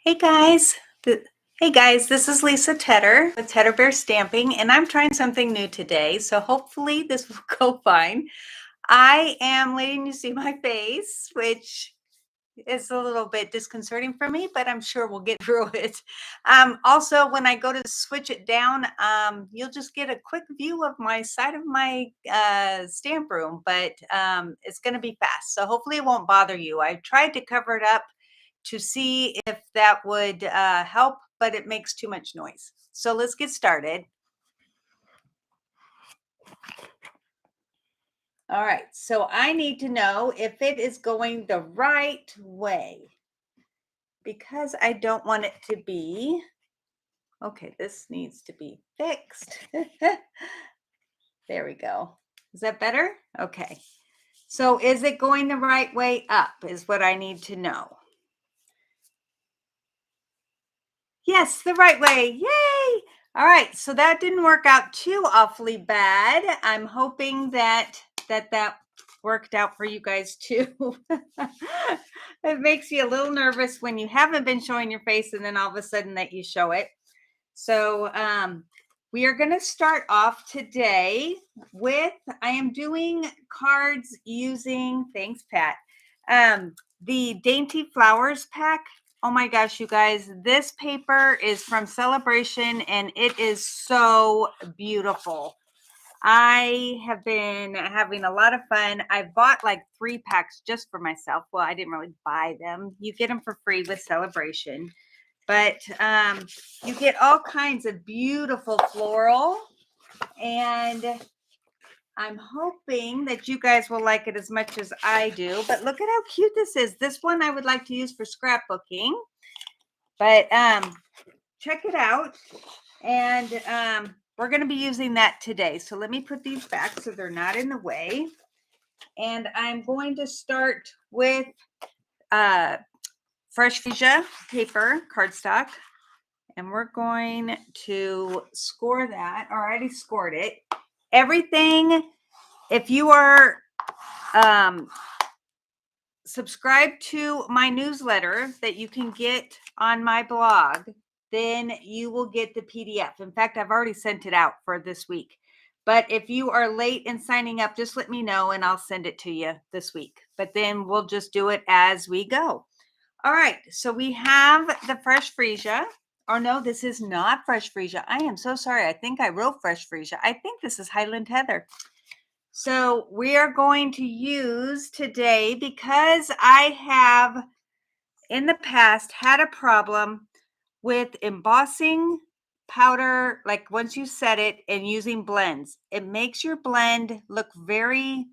Hey guys, this is Lisa Tedder with Tedder Bear Stamping, and I'm trying something new today, so hopefully this will go fine. I am letting you see my face, which is a little bit disconcerting for me, but I'm sure we'll get through it. Also, when I go to switch it down, you'll just get a quick view of my side of my stamp room, but it's going to be fast, so hopefully it won't bother you. I tried to cover it up to see if that would help, but it makes too much noise. So let's get started. All right, so I need to know if it is going the right way because I don't want it to be, okay, this needs to be fixed. There we go. Is that better? Okay. So is it going the right way up is what I need to know. Yes, the right way. Yay! All right, so that didn't work out too awfully bad. I'm hoping that worked out for you guys too. It makes you a little nervous when you haven't been showing your face and then all of a sudden that you show it. So we are going to start off today with, I am doing cards using, thanks Pat, the Dainty Flowers pack. Oh my gosh, you guys, this paper is from Sale-a-Bration and it is so beautiful. I have been having a lot of fun. I bought like 3 packs just for myself. Well, I didn't really buy them. You get them for free with Sale-a-Bration. But you get all kinds of beautiful floral. And I'm hoping that you guys will like it as much as I do. But look at how cute this is. This one I would like to use for scrapbooking. But check it out. And we're going to be using that today. So let me put these back so they're not in the way. And I'm going to start with fresh freesia paper, cardstock. And we're going to score that. I already scored it. Everything, if you are subscribed to my newsletter that you can get on my blog, then you will get the PDF. In fact, I've already sent it out for this week. But if you are late in signing up, just let me know and I'll send it to you this week. But then we'll just do it as we go. All right, so we have the fresh freesia. Oh no, this is not fresh freesia. I am so sorry. I think I wrote fresh freesia. I think this is Highland Heather. So we are going to use today, because I have in the past had a problem with embossing powder, like once you set it, and using blends. It makes your blend look very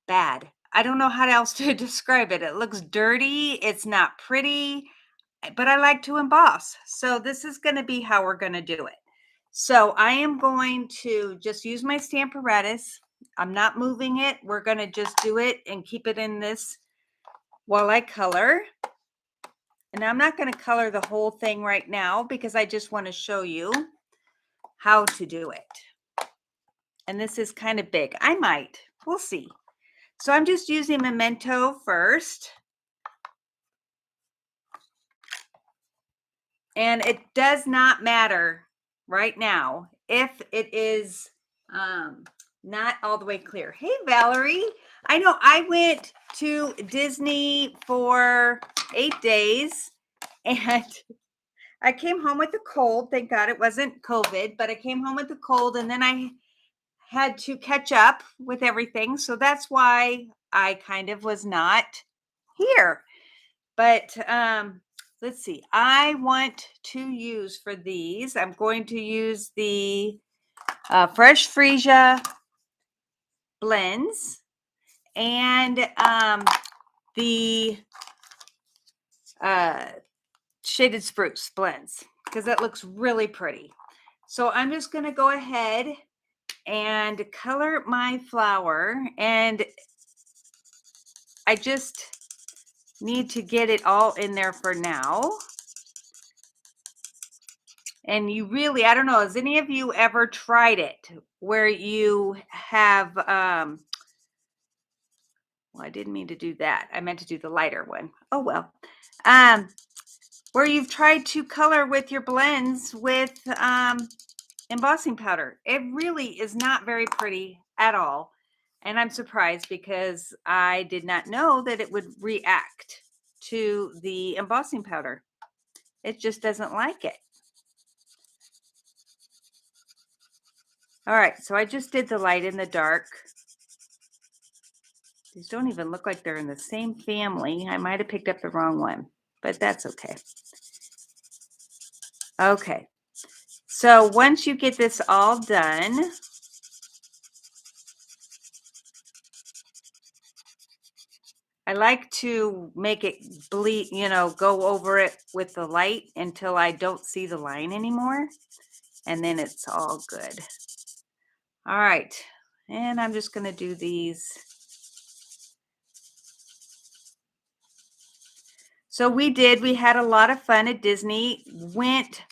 bad. I don't know how else to describe it. It looks dirty. It's not pretty, but I like to emboss. So this is going to be how we're going to do it. So I am going to just use my stamp apparatus. I'm not moving it. We're going to just do it and keep it in this while I color. And I'm not going to color the whole thing right now because I just want to show you how to do it. And this is kind of big. I might. We'll see. So I'm just using Memento first. And it does not matter right now if it is not all the way clear. Hey, Valerie. I know I went to Disney for 8 days and I came home with a cold. Thank God it wasn't COVID, but I came home with a cold and then I had to catch up with everything. So that's why I kind of was not here. But let's see. I want to use for these, I'm going to use the Fresh Freesia blends and the Shaded Spruce blends because that looks really pretty. So I'm just going to go ahead and color my flower, and I just need to get it all in there for now. And you really, I don't know, has any of you ever tried it where you have, well, I didn't mean to do that. I meant to do the lighter one. Oh, well. where you've tried to color with your blends with embossing powder. It really is not very pretty at all. And I'm surprised because I did not know that it would react to the embossing powder. It just doesn't like it. All right, so I just did the light and the dark. These don't even look like they're in the same family. I might have picked up the wrong one, but that's okay. Okay, so once you get this all done, I like to make it bleed, go over it with the light until I don't see the line anymore. And then it's all good. All right. And I'm just going to do these. So we had a lot of fun at Disney, went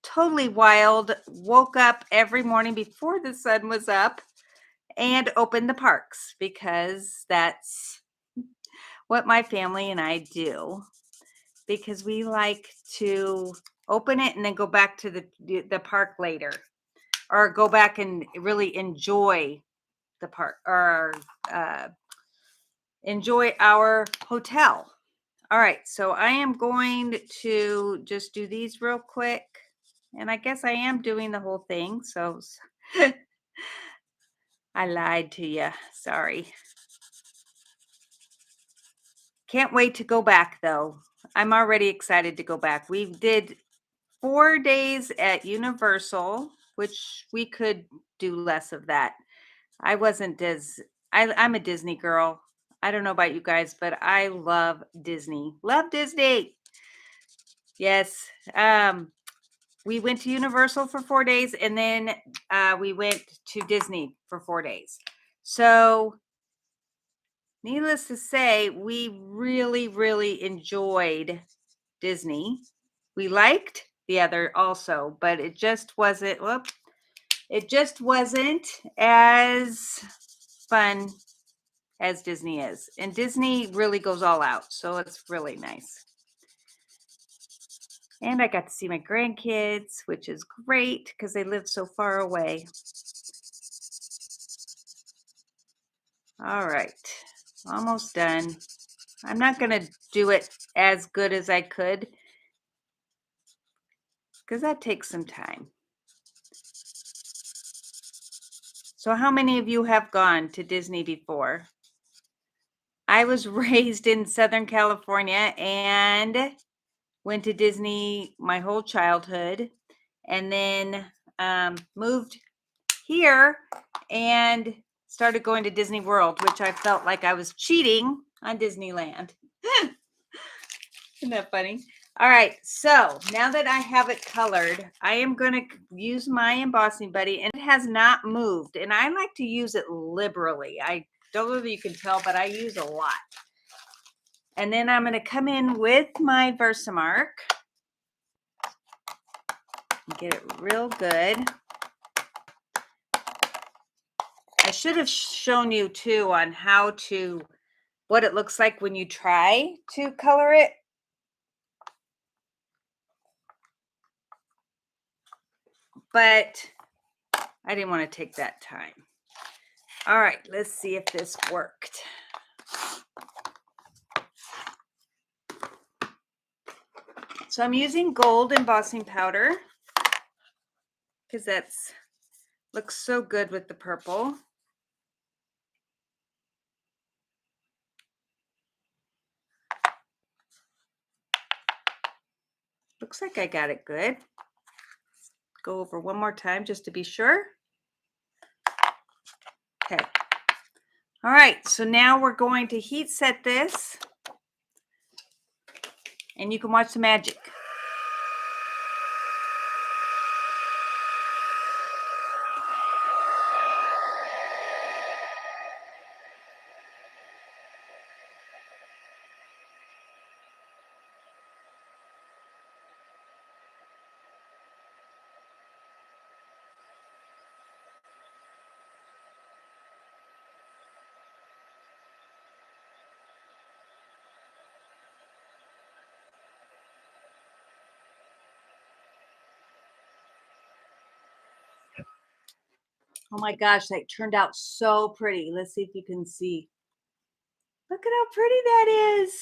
totally wild, woke up every morning before the sun was up and opened the parks because that's what my family and I do, because we like to open it and then go back to the park later, or go back and really enjoy the park, or enjoy our hotel. All right, so I am going to just do these real quick, and I guess I am doing the whole thing, so I lied to you. Sorry. Can't wait to go back though. I'm already excited to go back. We did 4 days at Universal, which we could do less of that. I'm a Disney girl. I don't know about you guys, but I love Disney. Love Disney. Yes. We went to Universal for 4 days, and then we went to Disney for 4 days. So needless to say, we really, really enjoyed Disney. We liked the other also, but it just wasn't as fun as Disney is. And Disney really goes all out, so it's really nice. And I got to see my grandkids, which is great because they live so far away. All right, almost done. I'm not going to do it as good as I could because that takes some time. So how many of you have gone to Disney before? I was raised in Southern California and went to Disney my whole childhood, and then moved here and started going to Disney World, which I felt like I was cheating on Disneyland. Isn't that funny? All right, so now that I have it colored, I am going to use my embossing buddy, and it has not moved, and I like to use it liberally. I don't know if you can tell, but I use a lot. And then I'm going to come in with my Versamark and get it real good. I should have shown you too on what it looks like when you try to color it. But I didn't want to take that time. All right, let's see if this worked. So I'm using gold embossing powder because that's looks so good with the purple. Looks like I got it good. Go over one more time just to be sure. Okay. All right, so now we're going to heat set this, and you can watch the magic. Oh my gosh, that turned out so pretty. Let's see if you can see. Look at how pretty that is.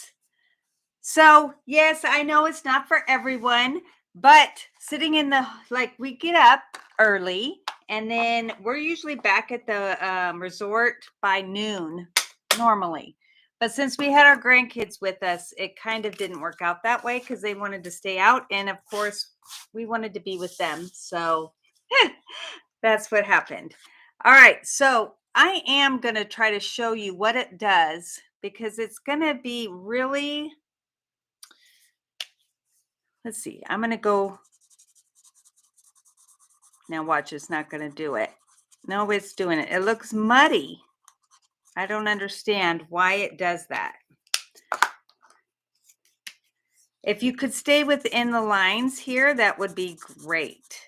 So, yes, I know it's not for everyone, but sitting in the, like, we get up early and then we're usually back at the resort by noon normally. But since we had our grandkids with us, it kind of didn't work out that way because they wanted to stay out. And of course, we wanted to be with them. So that's what happened. All right. So I am going to try to show you what it does because it's going to be really, let's see, I'm going to go. Now watch, it's not going to do it. No, it's doing it. It looks muddy. I don't understand why it does that. If you could stay within the lines here, that would be great.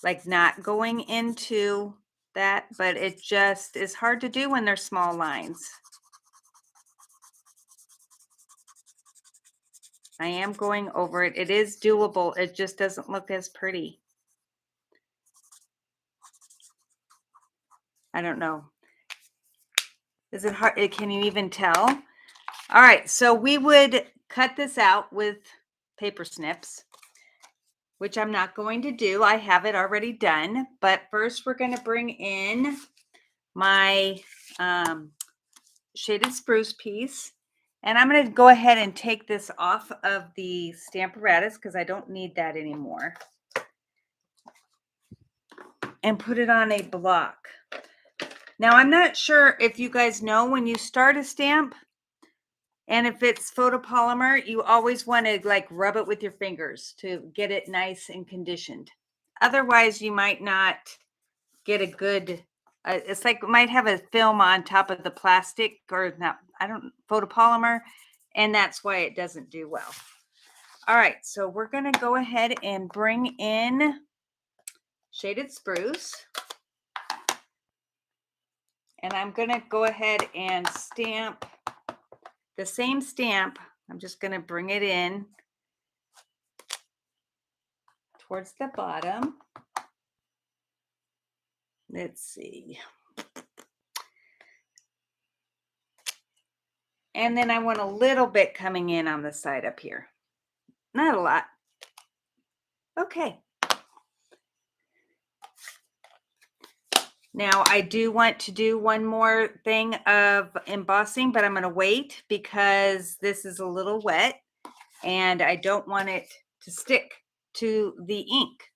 Like not going into that, but it just is hard to do when there's small lines. I am going over it. It is doable. It just doesn't look as pretty. I don't know. Is it hard? Can you even tell? All right, so we would cut this out with paper snips, which I'm not going to do. I have it already done, but first we're going to bring in my shaded spruce piece. And I'm going to go ahead and take this off of the Stamparatus because I don't need that anymore. And put it on a block. Now, I'm not sure if you guys know when you start a stamp, and if it's photopolymer, you always want to like rub it with your fingers to get it nice and conditioned. Otherwise, you might not get a good, it's like it might have a film on top of the plastic or not, photopolymer, and that's why it doesn't do well. All right, so we're going to go ahead and bring in shaded spruce. And I'm going to go ahead and stamp the same stamp. I'm just going to bring it in towards the bottom. Let's see. And then I want a little bit coming in on the side up here. Not a lot. Okay. Now I do want to do one more thing of embossing, but I'm going to wait because this is a little wet and I don't want it to stick to the ink.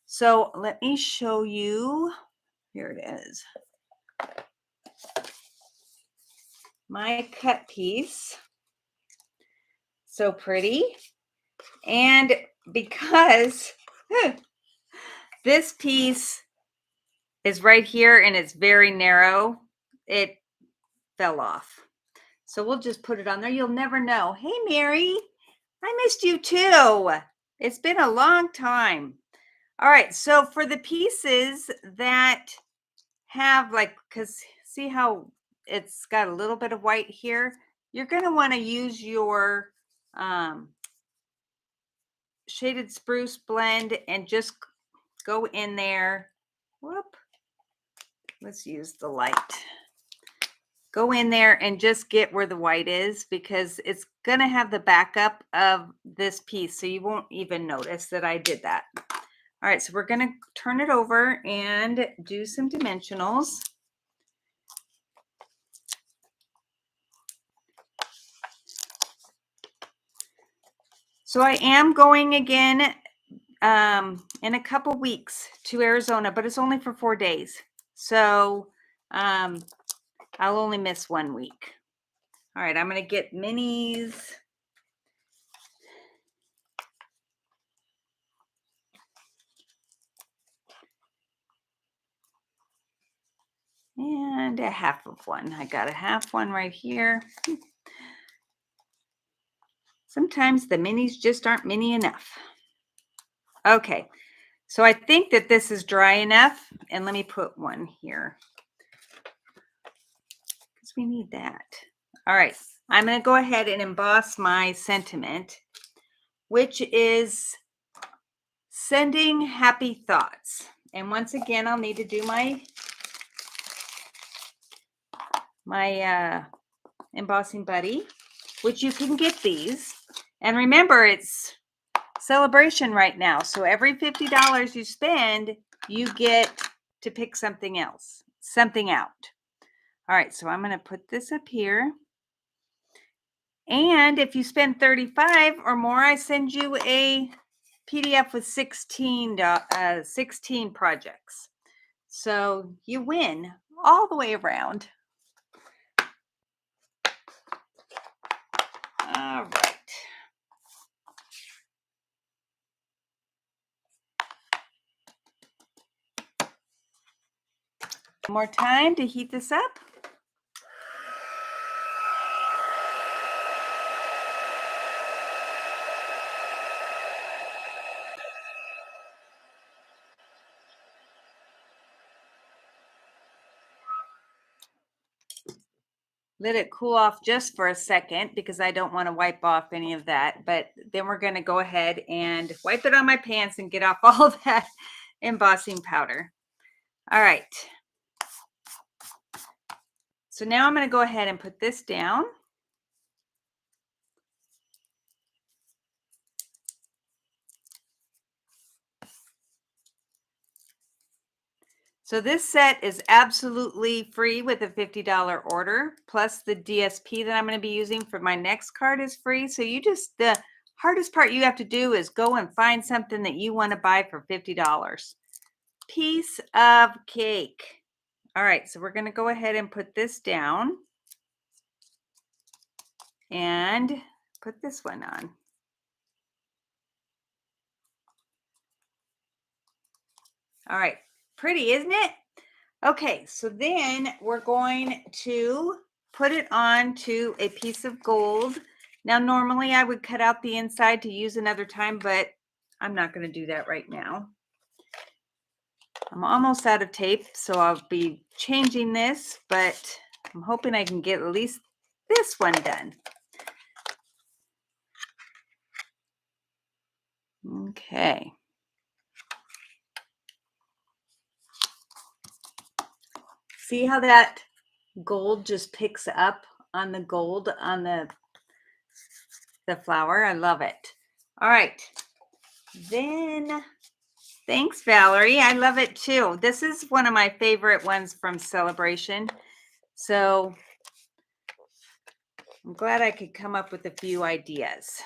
So let me show you. Here it is. My cut piece. So pretty. And because this piece is right here and it's very narrow, it fell off. So we'll just put it on there. You'll never know. Hey, Mary, I missed you too. It's been a long time. All right, so for the pieces that have like, because see how it's got a little bit of white here, you're going to want to use your shaded spruce blend and just go in there. Whoop. Let's use the light. Go in there and just get where the white is because it's going to have the backup of this piece. So you won't even notice that I did that. All right, so we're going to turn it over and do some dimensionals. So I am going again in a couple weeks to Arizona, but it's only for 4 days. So I'll only miss 1 week. All right, I'm going to get minis. And a half of one. I got a half one right here. Sometimes the minis just aren't mini enough. Okay, so I think that this is dry enough. And let me put one here because we need that. All right, I'm going to go ahead and emboss my sentiment, which is sending happy thoughts. And once again, I'll need to do my embossing buddy, which you can get these. And remember, it's Sale-a-Bration right now. So every $50 you spend, you get to pick something out. All right, so I'm going to put this up here. And if you spend $35 or more, I send you a PDF with 16 projects. So you win all the way around. All right. One more time to heat this up. Let it cool off just for a second because I don't want to wipe off any of that. But then we're going to go ahead and wipe it on my pants and get off all of that embossing powder. All right. So now I'm going to go ahead and put this down. So this set is absolutely free with a $50 order, plus the DSP that I'm going to be using for my next card is free. So the hardest part you have to do is go and find something that you want to buy for $50. Piece of cake. All right, so we're going to go ahead and put this down and put this one on. All right, pretty, isn't it? Okay, so then we're going to put it onto a piece of gold. Now, normally I would cut out the inside to use another time, but I'm not going to do that right now. I'm almost out of tape, so I'll be changing this, but I'm hoping I can get at least this one done. Okay. See how that gold just picks up on the gold on the flower? I love it. All right. Then, thanks, Valerie. I love it too. This is one of my favorite ones from Sale-a-Bration. So I'm glad I could come up with a few ideas.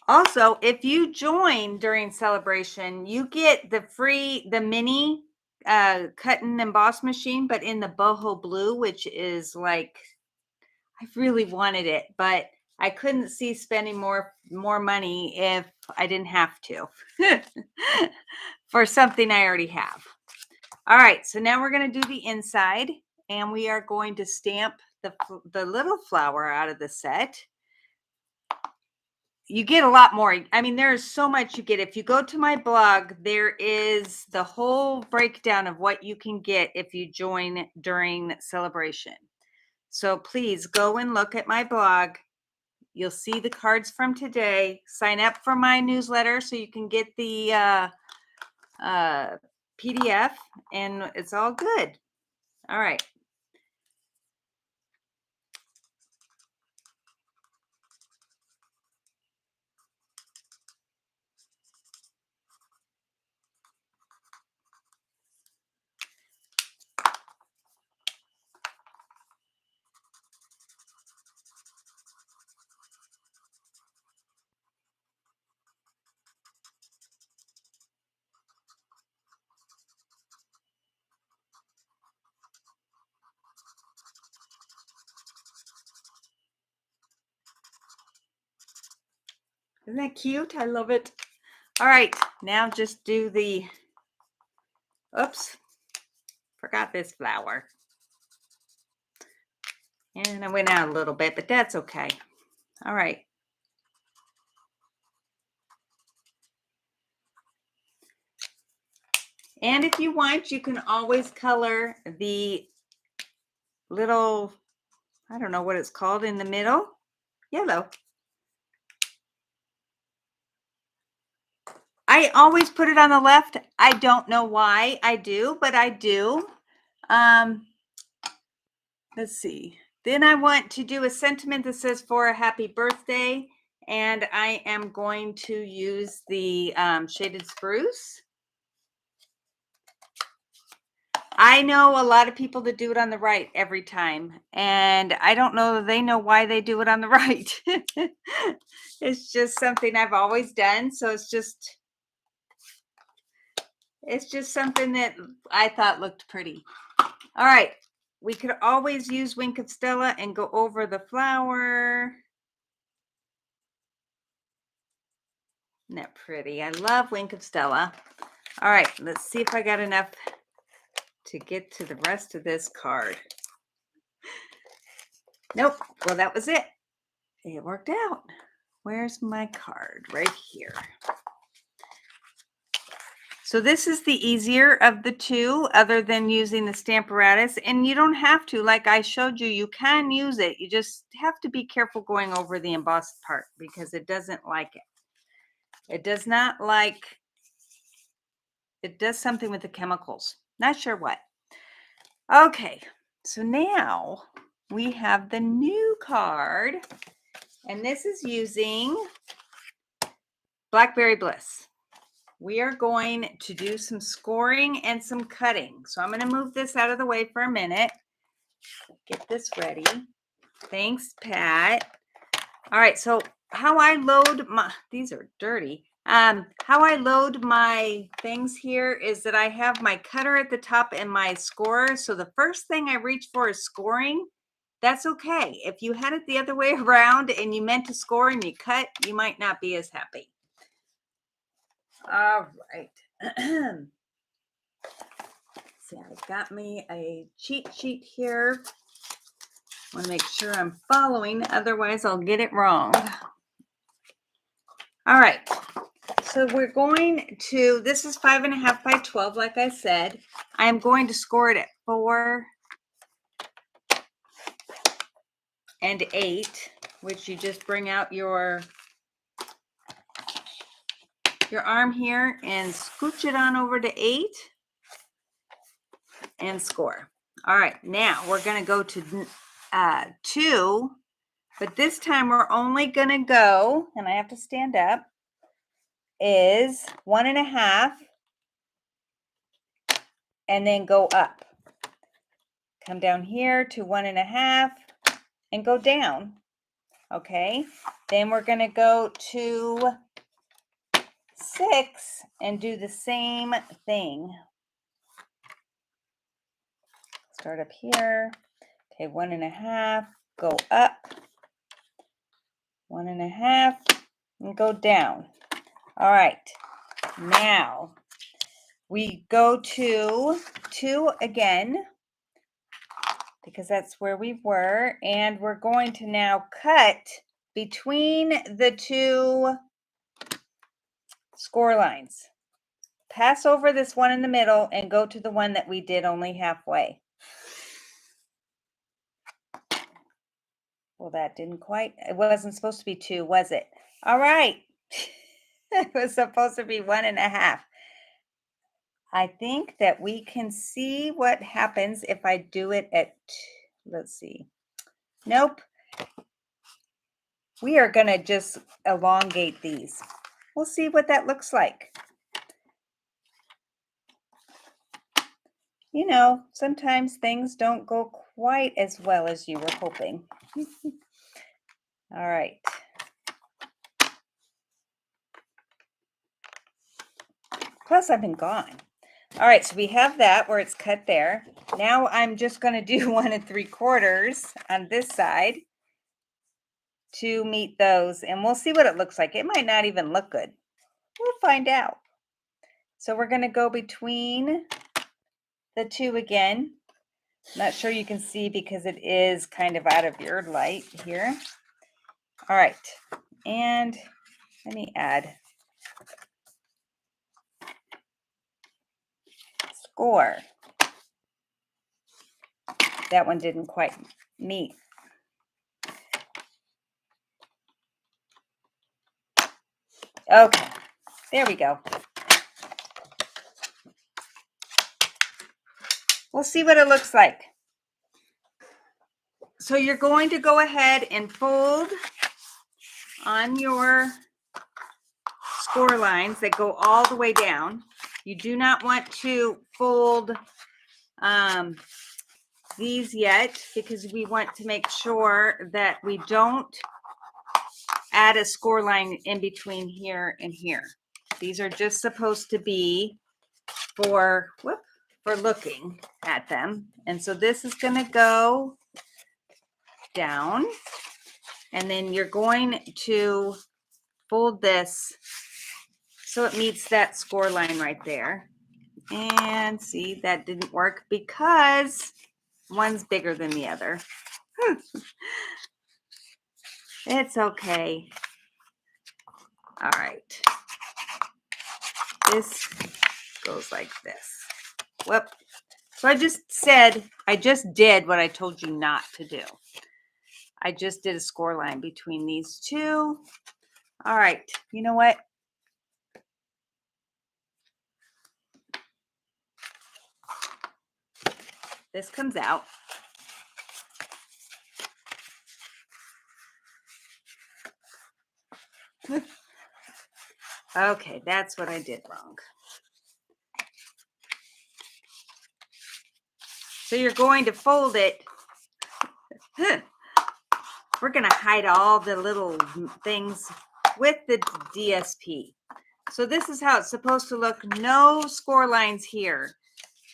Also, if you join during Sale-a-Bration, you get the mini cut and emboss machine, but in the boho blue, which is like, I really wanted it, but I couldn't see spending more money if I didn't have to for something I already have. All right, so now we're going to do the inside, and we are going to stamp the little flower out of the set. You get a lot more. I mean, there's so much you get. If you go to my blog, there is the whole breakdown of what you can get if you join during Sale-a-Bration. So please go and look at my blog. You'll see the cards from today. Sign up for my newsletter so you can get the PDF, and it's all good. All right. Isn't that cute? I love it. All right, now just do the, oops, forgot this flower. And I went out a little bit, but that's okay. All right. And if you want, you can always color the little, I don't know what it's called in the middle. Yellow. I always put it on the left. I don't know why I do, but I do. Let's see. Then I want to do a sentiment that says for a happy birthday. And I am going to use the shaded spruce. I know a lot of people that do it on the right every time. And I don't know that they know why they do it on the right. It's just something I've always done. So it's just something that I thought looked pretty. All right. We could always use Wink of Stella and go over the flower. Isn't that pretty? I love Wink of Stella. All right, let's see if I got enough to get to the rest of this card. Nope. Well, that was it. It worked out. Where's my card? Right here. So this is the easier of the two, other than using the Stamparatus. And you don't have to, like I showed you, you can use it. You just have to be careful going over the embossed part because it doesn't like it. It does not like, it does something with the chemicals. Not sure what. Okay, so now we have the new card, and this is using Blackberry Bliss. We are going to do some scoring and some cutting. So I'm going to move this out of the way for a minute. Get this ready. Thanks, Pat. All right, so how I load my, these are dirty. How I load my things here is that I have my cutter at the top and my scorer. So the first thing I reach for is scoring. That's okay. If you had it the other way around and you meant to score and you cut, you might not be as happy. All right. See, I've got me a cheat sheet here. I want to make sure I'm following, otherwise I'll get it wrong. All right. So we're going to, this is 5.5 by 12, like I said. I am going to score it at 4 and 8, which you just bring out your arm here and scooch it on over to 8 and score. All right, now we're going to go to 2, but this time we're only going to go, and I have to stand up, is 1.5 and then go up. Come down here to 1.5 and go down. Okay, then we're going to go to 6 and do the same thing. Start up here. Okay, 1.5, go up. 1.5 and go down. All right, now we go to 2 again because that's where we were, and we're going to now cut between the 2 score lines. Pass over this one in the middle and go to the one that we did only halfway. Well, that didn't quite, it wasn't supposed to be 2, was it? All right. It was supposed to be 1.5. I think that we can see what happens if I do it at, let's see. Nope. We are going to just elongate these. We'll see what that looks like. You know, sometimes things don't go quite as well as you were hoping. All right. Plus, I've been gone. All right, so we have that where it's cut there. Now I'm just going to do 1 3/4 on this side to meet those, and we'll see what it looks like. It might not even look good. We'll find out. So we're going to go between the 2 again. Not sure you can see because it is kind of out of your light here. All right, and let me add score. that one didn't quite meet. Okay, there we go. We'll see what it looks like. So you're going to go ahead and fold on your score lines that go all the way down. You do not want to fold these yet, because we want to make sure that we don't add a score line in between here and here. These are just supposed to be for looking at them. And so this is going to go down, and then you're going to fold this so it meets that score line right there. And see, that didn't work because one's bigger than the other. It's okay. All right. This goes like this. Whoop. So I just did what I told you not to do. I just did a score line between these two. All right. You know what? This comes out. Okay, that's what I did wrong. So you're going to fold it. We're going to hide all the little things with the DSP. So this is how it's supposed to look. No score lines here.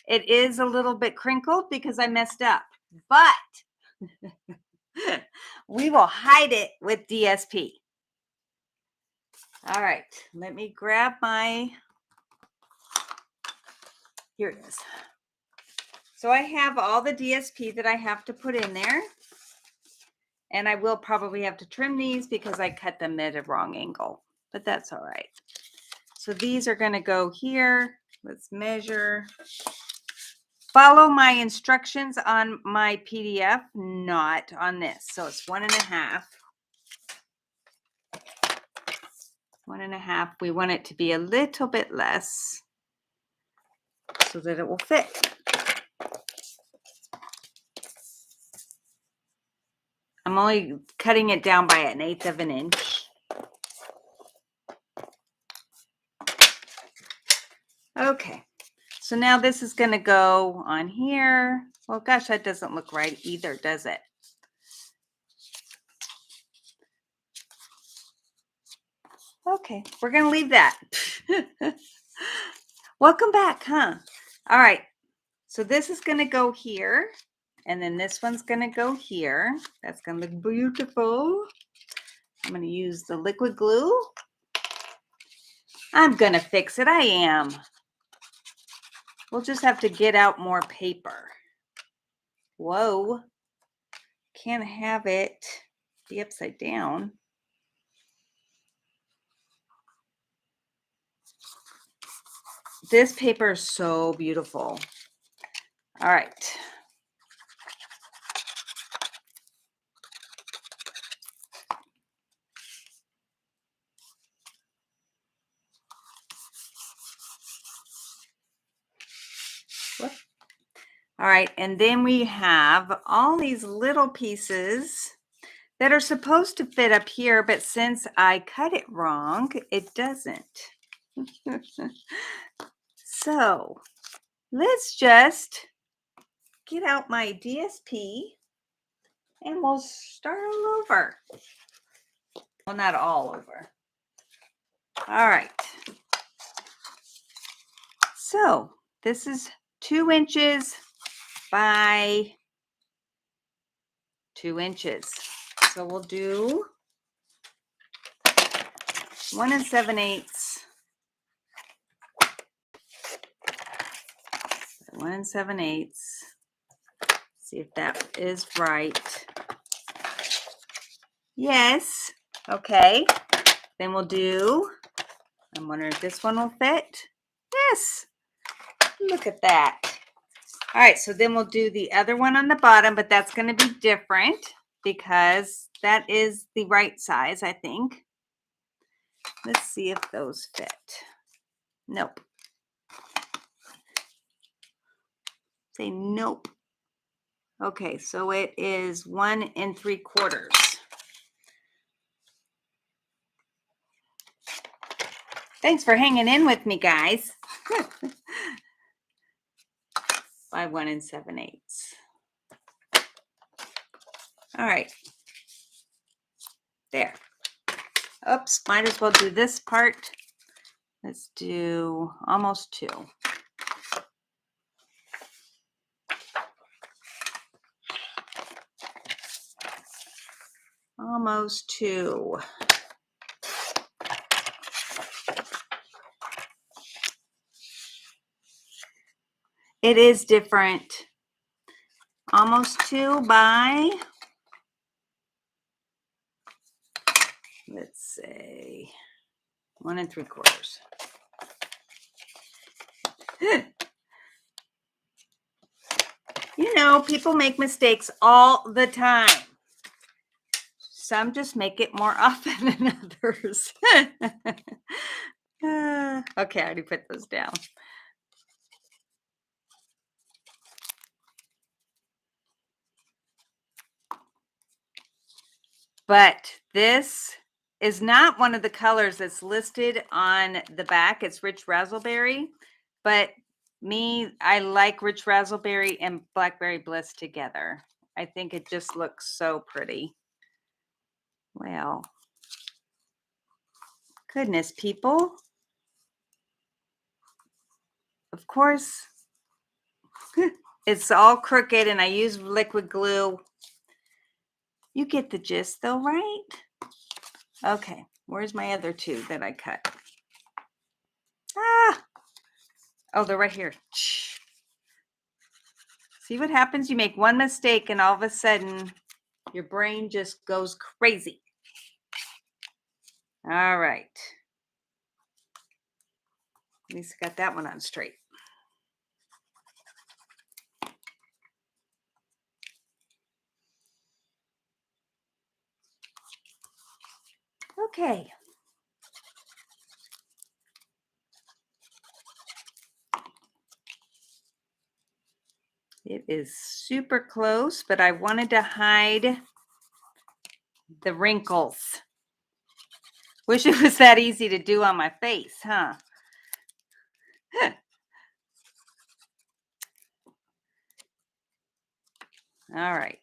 It is a little bit crinkled because I messed up, but we will hide it with DSP. All right, let me grab my, here it is. So I have all the DSP that I have to put in there. And I will probably have to trim these because I cut them at a wrong angle, but that's all right. So these are going to go here. Let's measure. Follow my instructions on my PDF, not on this. So it's 1.5. 1.5. We want it to be a little bit less so that it will fit. I'm only cutting it down by 1/8 of an inch. Okay, so now this is going to go on here. Well, gosh, that doesn't look right either, does it? Okay, we're going to leave that. Welcome back, huh? All right, so this is going to go here, and then this one's going to go here. That's going to look beautiful. I'm going to use the liquid glue. I'm going to fix it. I am. We'll just have to get out more paper. Whoa. Can't have it be upside down. This paper is so beautiful. All right. Whoop. All right, and then we have all these little pieces that are supposed to fit up here, but since I cut it wrong, it doesn't. So let's just get out my DSP and we'll start all over. Well, not all over. All right. So this is 2 inches by 2 inches. So we'll do 1 7/8. 1 7/8. See if that is right. Yes. Okay. Then we'll do, I'm wondering if this one will fit. Yes. Look at that. All right, so then we'll do the other one on the bottom, but that's going to be different because that is the right size, I think. Let's see if those fit. Nope. Say nope. Okay, so it is 1 3/4. Thanks for hanging in with me, guys. By 1 7/8. All right. There. Oops, might as well do this part. Let's do almost 2. Almost 2. It is different. Almost 2 by, let's say, 1 3/4. You know, people make mistakes all the time. Some just make it more often than others. Okay, I already put those down. But this is not one of the colors that's listed on the back. It's Rich Razzleberry. But me, I like Rich Razzleberry and Blackberry Bliss together. I think it just looks so pretty. Well, goodness, people. Of course, it's all crooked and I use liquid glue. You get the gist though, right? Okay, where's my other 2 that I cut? Ah, oh, they're right here. See what happens? You make one mistake and all of a sudden your brain just goes crazy. All right. At least I got that one on straight. Okay. It is super close, but I wanted to hide the wrinkles. Wish it was that easy to do on my face, huh? All right.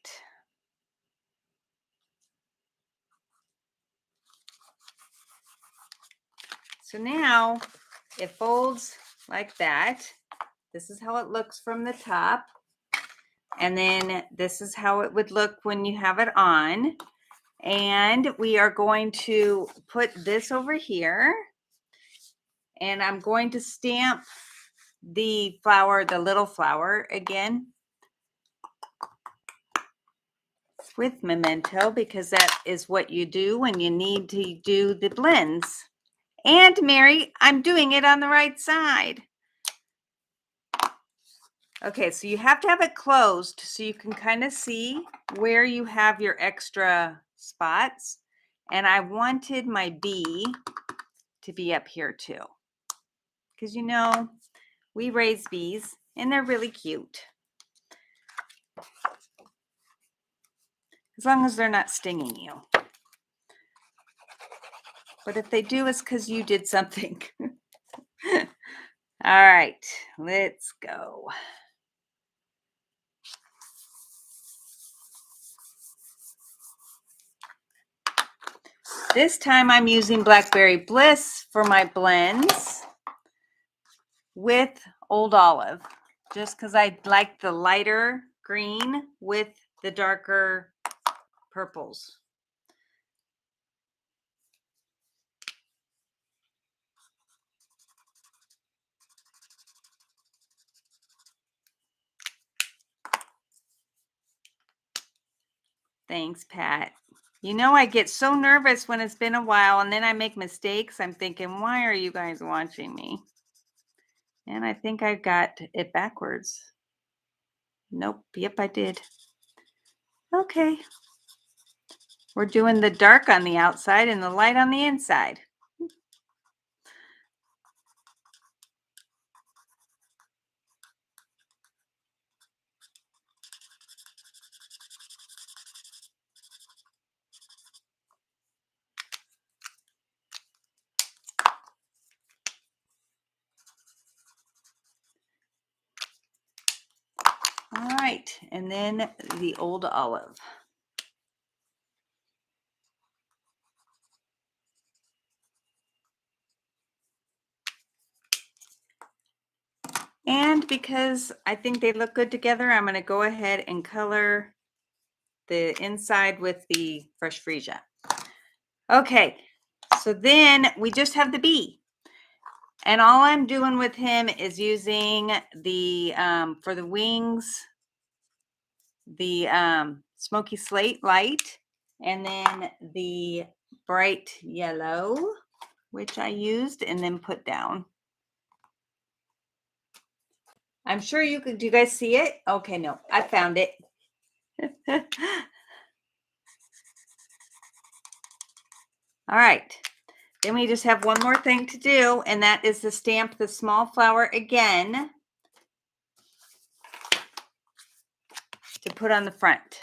So now it folds like that. This is how it looks from the top. And then this is how it would look when you have it on. And we are going to put this over here. And I'm going to stamp the flower, the little flower again with Memento, because that is what you do when you need to do the blends. And Mary, I'm doing it on the right side. Okay, so you have to have it closed so you can kind of see where you have your extra spots. And I wanted my bee to be up here too. Because you know, we raise bees and they're really cute. As long as they're not stinging you. But if they do, it's because you did something. All right, let's go. This time I'm using Blackberry Bliss for my blends with Old Olive, just because I like the lighter green with the darker purples. Thanks, Pat. You know, I get so nervous when it's been a while and then I make mistakes. I'm thinking, why are you guys watching me? And I think I got it backwards. Nope. Yep, I did. Okay. We're doing the dark on the outside and the light on the inside. All right, and then the old olive. And because I think they look good together, I'm going to go ahead and color the inside with the fresh freesia. Okay, so then we just have the bee. And all I'm doing with him is using the, for the wings, the smoky slate light, and then the bright yellow, which I used and then put down. I'm sure you could, do you guys see it? Okay, no, I found it. All right, then we just have one more thing to do, and that is to stamp the small flower again to put on the front.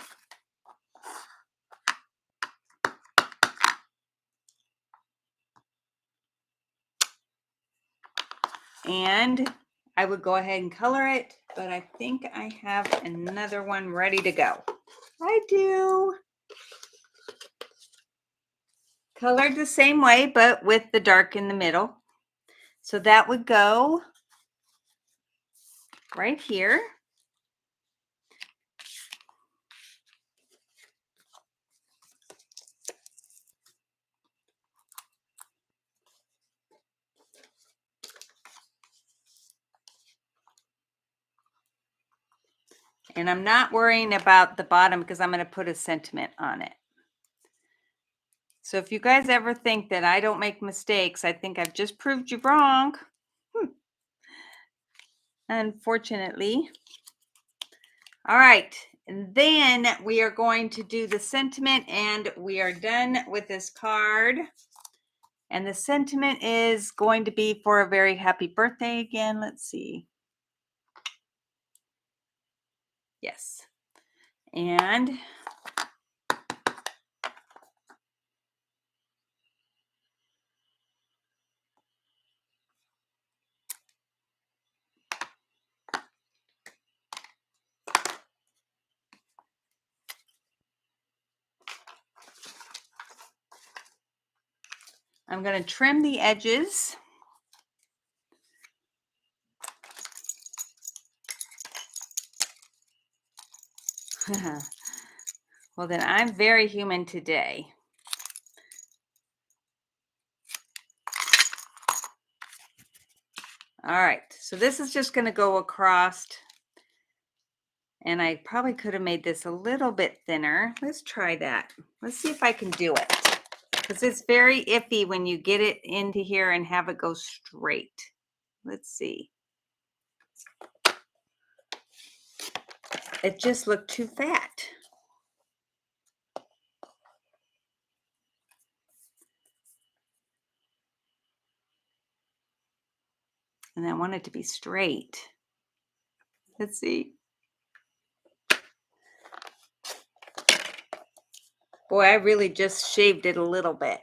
And I would go ahead and color it, but I think I have another one ready to go. I do. Colored the same way, but with the dark in the middle. So that would go right here. And I'm not worrying about the bottom because I'm going to put a sentiment on it. So if you guys ever think that I don't make mistakes, I think I've just proved you wrong. Unfortunately. All right. And then we are going to do the sentiment, and we are done with this card. And the sentiment is going to be for a very happy birthday again. Let's see. Yes. And I'm going to trim the edges. Well, then I'm very human today. All right, so this is just going to go across, and I probably could have made this a little bit thinner. Let's try that. Let's see if I can do it, because it's very iffy when you get it into here and have it go straight. Let's see. It just looked too fat. And I want it to be straight. Let's see. Boy, I really just shaved it a little bit.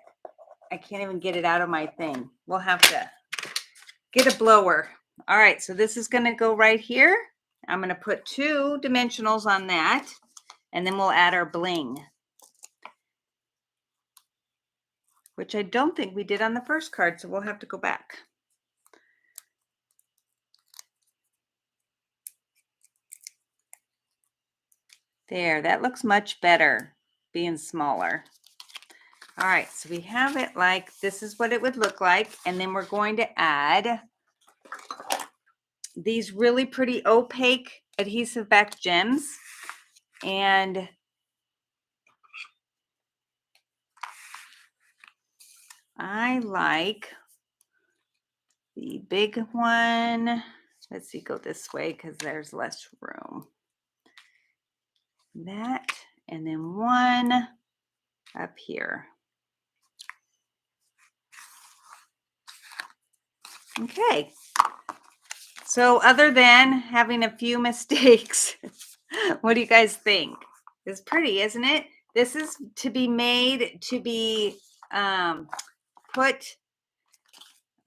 I can't even get it out of my thing. We'll have to get a blower. All right, so this is going to go right here. I'm going to put 2 dimensionals on that, and then we'll add our bling, which I don't think we did on the first card, so we'll have to go back. There, that looks much better being smaller. All right, so we have it like this is what it would look like, and then we're going to add these really pretty opaque adhesive back gems, and I like the big one. Let's see, go this way because there's less room. that, and then one up here. Okay. So other than having a few mistakes, what do you guys think? It's pretty, isn't it? This is to be made to be put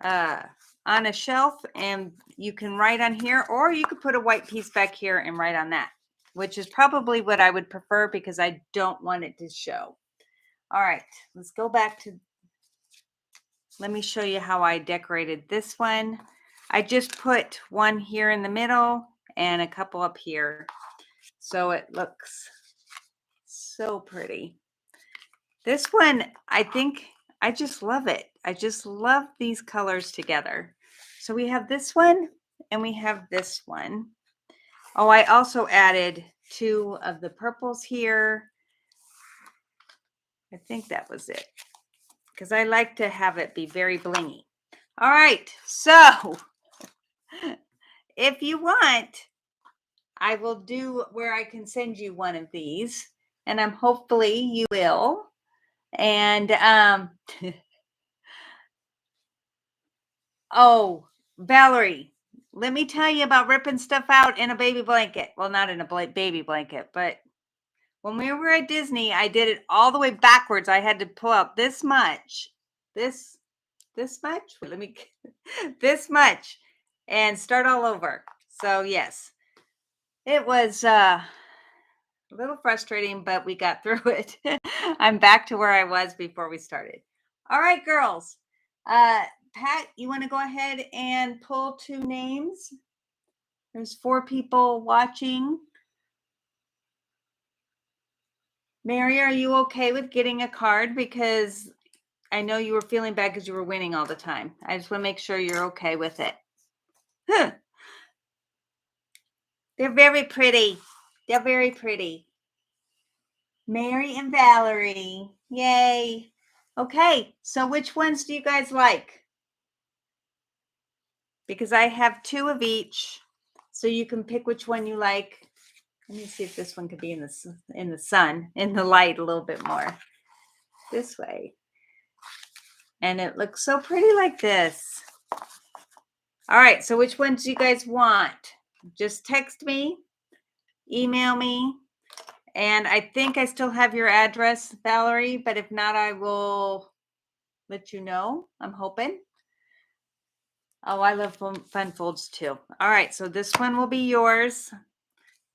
on a shelf, and you can write on here, or you could put a white piece back here and write on that, which is probably what I would prefer because I don't want it to show. All right, let's go back to, let me show you how I decorated this one. I just put one here in the middle and a couple up here. So it looks so pretty. This one, I think, I just love it. I just love these colors together. So we have this one and we have this one. Oh, I also added two of the purples here. I think that was it, because I like to have it be very blingy. All right, so if you want, I will do where I can send you one of these, and I'm hopefully you will. And oh, Valerie, let me tell you about ripping stuff out in a baby blanket. Well, not in a baby blanket, but when we were at Disney, I did it all the way backwards. I had to pull out this much, this much. Let me this much, and start all over. So yes, it was a little frustrating, but we got through it. I'm back to where I was before we started. All right, girls. Pat, you want to go ahead and pull two names? There's 4 people watching. Mary, are you okay with getting a card? Because I know you were feeling bad because you were winning all the time. I just want to make sure you're okay with it. Huh. They're very pretty. They're very pretty. Mary and Valerie. Yay. Okay, so which ones do you guys like? Because I have 2 of each, so you can pick which one you like. Let me see if this one could be in the sun, in the light a little bit more. This way. And it looks so pretty like this. All right, so which ones do you guys want? Just text me, email me, and I think I still have your address, Valerie, but if not, I will let you know. I'm hoping. Oh, I love fun folds too. All right, so this one will be yours.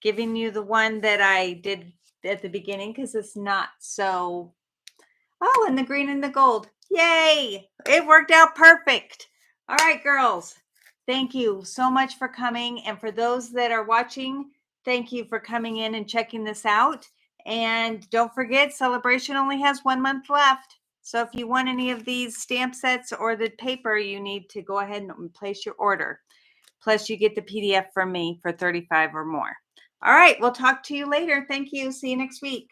Giving you the one that I did at the beginning because it's not so. Oh, and the green and the gold. Yay! It worked out perfect. All right, girls. Thank you so much for coming. And for those that are watching, thank you for coming in and checking this out. And don't forget, Sale-a-Bration only has 1 month left. So if you want any of these stamp sets or the paper, you need to go ahead and place your order. Plus, you get the PDF from me for $35 or more. All right, we'll talk to you later. Thank you. See you next week.